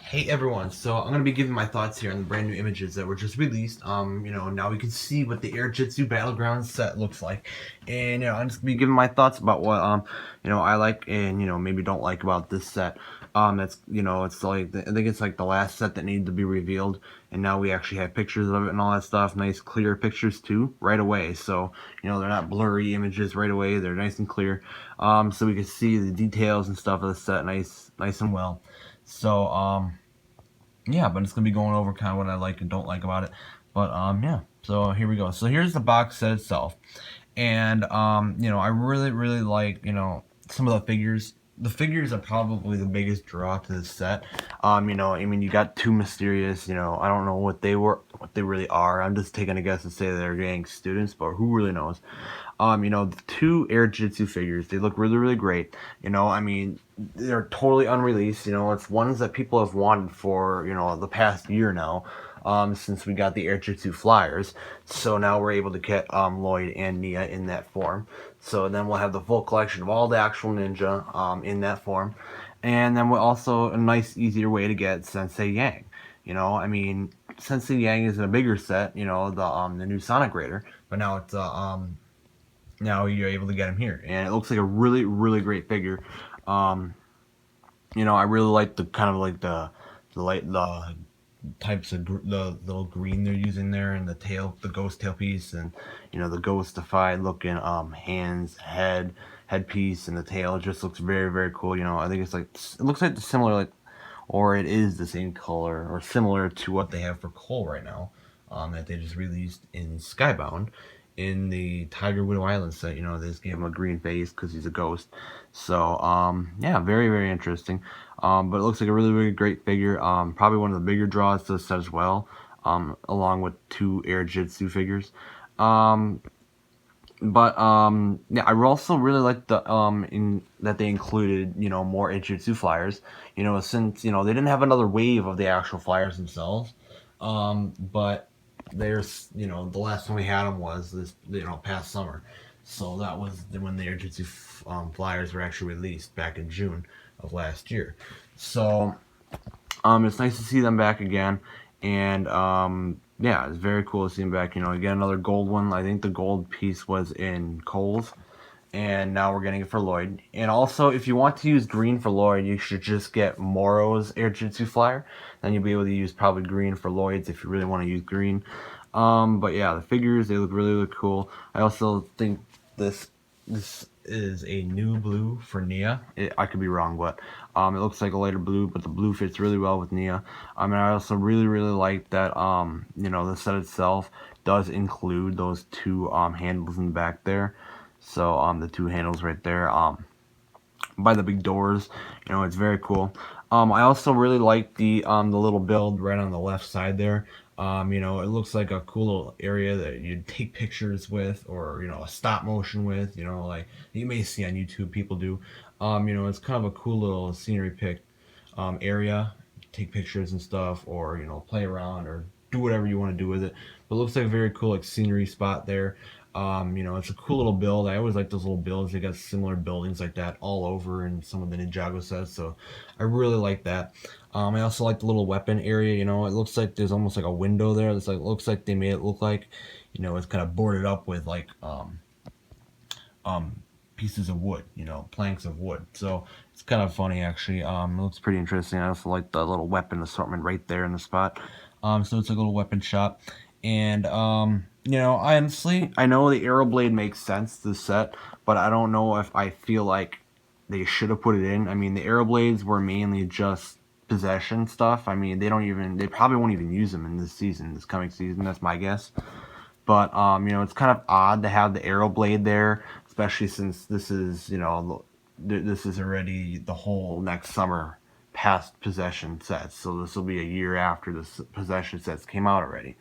Hey everyone, so I'm gonna be giving my thoughts here on the brand new images that were just released. Now we can see what the Airjitzu Battlegrounds set looks like, and I'm just gonna be giving my thoughts about what I like and maybe don't like about this set. That's it's like I think it's like the last set that needed to be revealed, and now we actually have pictures of it and all that stuff. Nice clear pictures too, right away. So they're not blurry images right away. They're nice and clear. So we can see the details and stuff of the set, nice and well. So yeah, but it's gonna be going over kind of what I like and don't like about it. But yeah. So here we go. So here's the box set itself, and I really like some of the figures. The figures are probably the biggest draw to this set. I mean, you got two mysterious. I don't know what they really are. I'm just taking a guess and say they're gang students, but who really knows? The two Airjitzu figures, they look really great. I mean, they're totally unreleased. It's ones that people have wanted for, the past year now, since we got the Airjitzu flyers. So now we're able to get Lloyd and Nia in that form. So then we'll have the full collection of all the actual ninja in that form. And then we're also a nice, easier way to get Sensei Yang. I mean, Sensei Yang is in a bigger set, the new Sonic Raider, but now you're able to get him here, and it looks like a really great figure. Um, I really like the kind of like the types of the little green they're using there, and the ghost tail piece, and the ghostified looking headpiece, and the tail. It just looks very cool. I think it looks like the similar or it is the same color or similar to what they have for Cole right now, that they just released in Skybound in the Tiger Widow Island set. They just gave him a green face because he's a ghost. So yeah, very interesting. But it looks like a really great figure. Probably one of the bigger draws to the set as well. Along with two Airjitzu figures. But yeah, I also really like the in that they included more Airjitzu flyers. Since they didn't have another wave of the actual flyers themselves. But there's the last one we had them was this past summer. So that was when the Airjitzu flyers were actually released back in June of last year. So it's nice to see them back again, and yeah, it's very cool to see them back. Again, another gold one. I think the gold piece was in Cole's, and now we're getting it for Lloyd. And also, if you want to use green for Lloyd, you should just get Moro's Airjitzu flyer. Then you'll be able to use probably green for Lloyd's if you really want to use green. But yeah, the figures, they look really cool. I also think this is a new blue for Nia. I could be wrong, but it looks like a lighter blue, but the blue fits really well with Nia. And I also really like that the set itself does include those two handles in the back there. So the two handles right there by the big doors, it's very cool. I also really like the little build right on the left side there. It looks like a cool little area that you'd take pictures with, or a stop motion with. Like you may see on YouTube people do. It's kind of a cool little scenery pick area. Take pictures and stuff, or play around, or do whatever you want to do with it. But it looks like a very cool scenery spot there. It's a cool little build. I always like those little builds. They got similar buildings like that all over in some of the Ninjago sets, so I really like that. I also like the little weapon area. It looks like there's almost like a window there. It's like looks like they made it look like, it's kind of boarded up with like pieces of wood, planks of wood. So it's kind of funny actually. It looks pretty interesting. I also like the little weapon assortment right there in the spot. So it's like a little weapon shop. And honestly, I know the arrow blade makes sense to the set, but I don't know if I feel like they should have put it in. I mean, the arrow blades were mainly just possession stuff. I mean, they probably won't even use them in this coming season. That's my guess. But it's kind of odd to have the arrow blade there, especially since this is this is already the whole next summer past possession sets. So this will be a year after the possession sets came out already.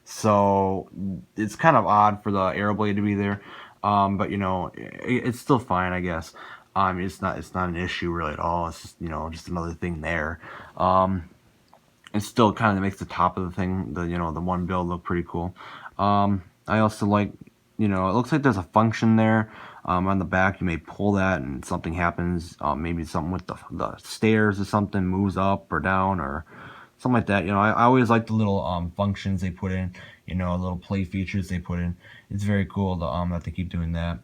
So it's kind of odd for the arrow blade to be there. But it's still fine, I guess. It's not an issue really at all. It's just just another thing there. It still kind of makes the top of the thing, the one build look pretty cool. I also like, it looks like there's a function there. On the back, you may pull that and something happens. Maybe something with the stairs or something moves up or down or something like that. I always like the little functions they put in. Little play features they put in. It's very cool that they keep doing that.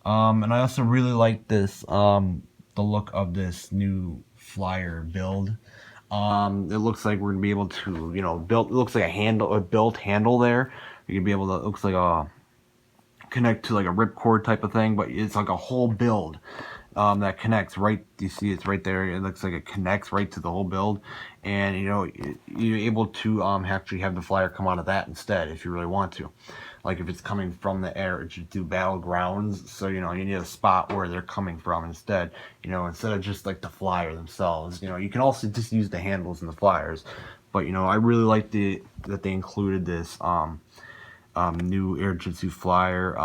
And I also really like this the look of this new flyer build. It looks like we're gonna be able to, build. It looks like a built handle there. You can be able to. It looks like a connect to like a ripcord type of thing, but it's like a whole build that connects right. You see, it's right there. It looks like it connects right to the whole build, and you're able to actually have the flyer come out of that instead if you really want to. Like if it's coming from the Airjitzu battlegrounds, so you need a spot where they're coming from instead. Instead of just like the flyer themselves. You can also just use the handles and the flyers, but I really like that they included this new Airjitzu flyer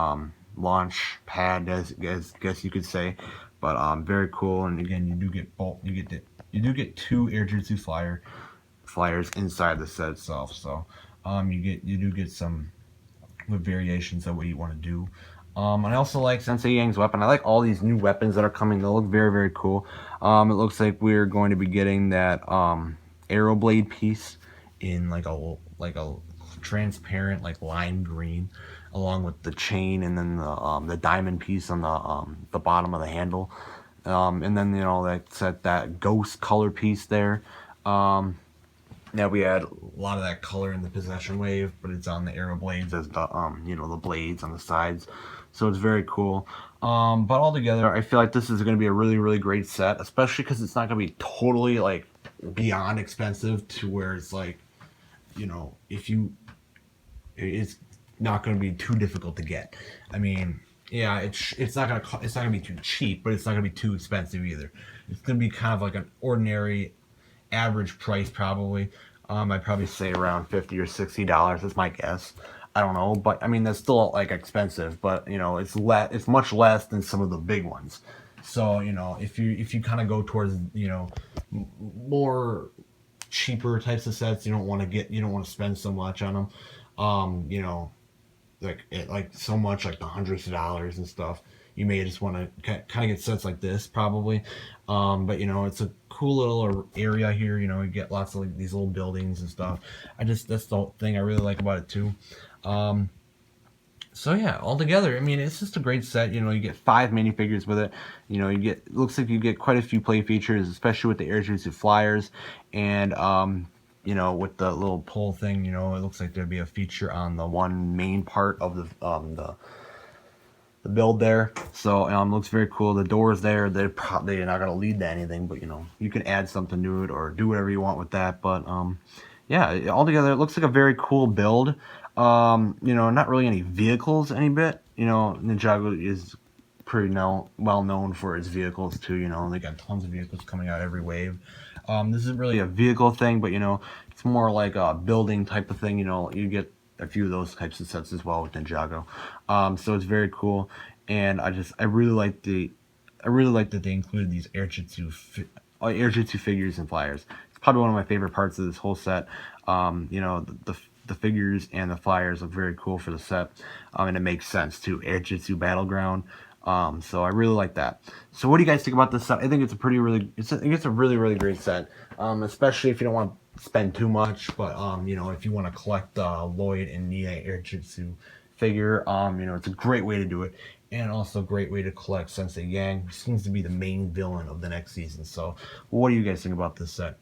launch pad, as guess you could say, but very cool. And again, you do get both. You do get two Airjitzu flyers inside the set itself. So you do get some with variations of what you want to do. And I also like Sensei Yang's weapon. I like all these new weapons that are coming. They look very, very cool. It looks like we're going to be getting that arrow blade piece in like a transparent like lime green, along with the chain and then the diamond piece on the bottom of the handle, and then that ghost color piece there. Now we had a lot of that color in the possession wave, but it's on the arrow blades as the blades on the sides, so it's very cool. But altogether, I feel like this is going to be a really, really great set, especially because it's not going to be totally like beyond expensive to where it's like, if you, it's not going to be too difficult to get. I mean, yeah, it's not gonna be too cheap, but it's not gonna be too expensive either. It's gonna be kind of like an ordinary average price probably. I'd probably say around $50 or $60 is my guess. I don't know, but I mean that's still like expensive, but it's much less than some of the big ones. So if you kind of go towards more cheaper types of sets, you don't want to spend so much on them. Like so much like the hundreds of dollars and stuff. You may just want to kind of get sets like this probably, but it's a cool little area here. You get lots of like these little buildings and stuff. That's the thing I really like about it too. So yeah, altogether, I mean, it's just a great set. You get 5 minifigures with it. Looks like you get quite a few play features, especially with the Airjitzu flyers, and with the little pull thing. It looks like there'd be a feature on the one main part of the build there. So looks very cool. The doors there, they're not gonna lead to anything, but you can add something to it or do whatever you want with that. But yeah, altogether, it looks like a very cool build. Not really any vehicles any bit. Ninjago is pretty well known for its vehicles too. They got tons of vehicles coming out every wave. This isn't really a vehicle thing, but it's more like a building type of thing. You get a few of those types of sets as well with Ninjago. So it's very cool, and I really like that they included these Airjitzu figures and flyers. It's probably one of my favorite parts of this whole set. The figures and the flyers look very cool for the set, and it makes sense too. Airjitzu Battleground. So I really like that. So what do you guys think about this set? I think it's a really, really great set. Especially if you don't want to spend too much, but if you want to collect the Lloyd and Nia Airjitzu figure, it's a great way to do it, and also a great way to collect Sensei Yang, who seems to be the main villain of the next season. So what do you guys think about this set?